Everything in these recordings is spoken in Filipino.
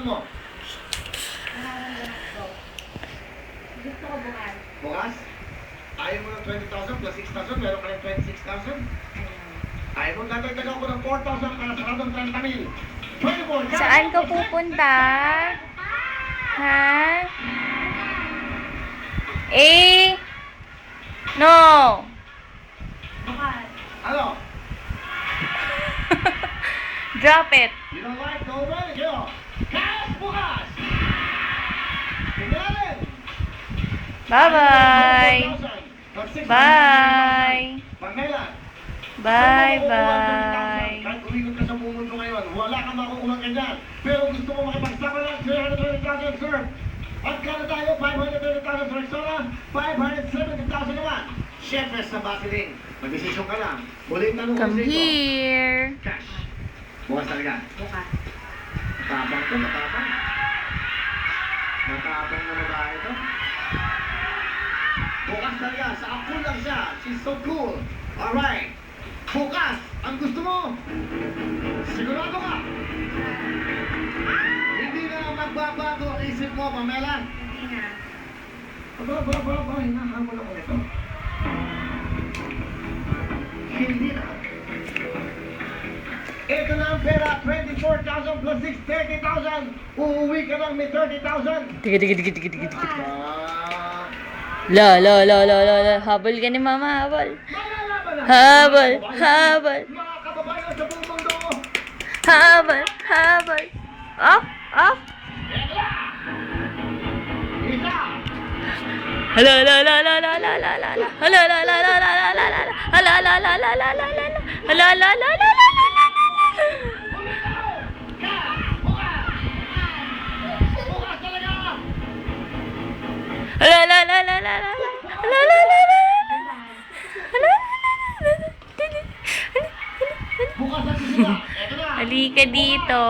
mo? Gusto ko bukas. Bukas? Ayaw mo ng 20,000 plus 6,000, meron ka ng 26,000? Ayaw mo, dadagdagan ko ng 4,000 para sa kadong 30,000. 24,000! Saan ka pupunta? Ha? Eh? No! Bukas. Ano? Drop it. You don't like the open? Kaya, cash bukas! Tingnan! Bye-bye. Bye. Pangailan? Bye-bye. Kahit umikot ka sa buong mundo ngayon, wala kang makukuha ganyan. Pero gusto mo makipagsama ng 320,000, sir. At kano tayo, 530,000 sa Rexona, 570,000 naman. Siyempre sa Vaseline, mag-desisyon ka lang. Muling tanong Come ko sa ito. here. Cash. Bukas talaga. Bukas. Matapang to, matapang. Matapang na babae to. Bukas talaga, sa ako lang siya. She's so cool. Alright. Bukas, ang gusto mo? Sigurado ka? Hindi na magbabago ang isip mo, Pamela. Hindi na. Aba, hinahamon ako nito. Hindi na. Ito na ang pera, 24,000 plus 6, 30,000. Uuwi ka lang may 30,000. Tigit. Ah, La. Habol ka ni mama, habol. malalaman na. Habol. Mga kababayan sa buong mundo. Habol. Off. Ela! Isa! Hala. Bumitaw! Ka! Bukas! Bukas talaga! Bukas ang sisila. Ito na. Halika dito.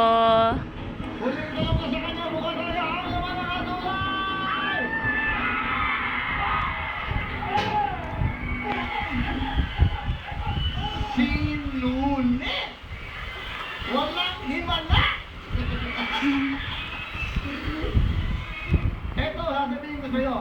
Huling dalawang ka sa kanya. Bukas talaga ang laman ng atulay! Sinunit! Walang himala! Ito, sasabihin ko sa'yo.